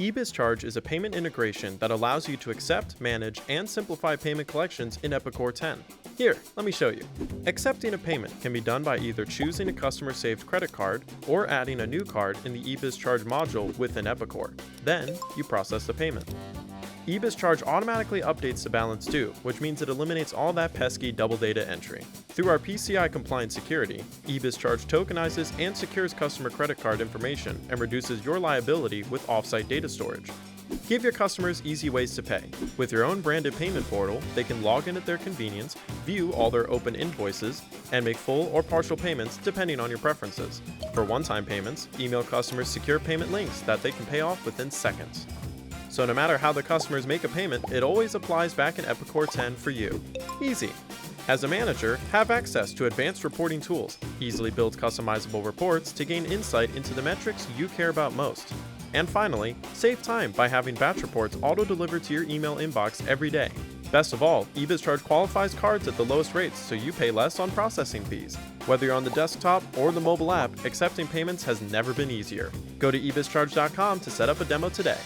eBizCharge is a payment integration that allows you to accept, manage, and simplify payment collections in Epicor 10. Here, let me show you. Accepting a payment can be done by either choosing a customer-saved credit card or adding a new card in the eBizCharge module within Epicor. Then, you process the payment. eBizCharge automatically updates the balance due, which means it eliminates all that pesky double data entry. Through our PCI-compliant security, eBizCharge tokenizes and secures customer credit card information and reduces your liability with offsite data storage. Give your customers easy ways to pay. With your own branded payment portal, they can log in at their convenience, view all their open invoices, and make full or partial payments depending on your preferences. For one-time payments, email customers secure payment links that they can pay off within seconds. So no matter how the customers make a payment, it always applies back in Epicor 10 for you. Easy. As a manager, have access to advanced reporting tools. Easily build customizable reports to gain insight into the metrics you care about most. And finally, save time by having batch reports auto-delivered to your email inbox every day. Best of all, eBizCharge qualifies cards at the lowest rates, so you pay less on processing fees. Whether you're on the desktop or the mobile app, accepting payments has never been easier. Go to ebizcharge.com to set up a demo today.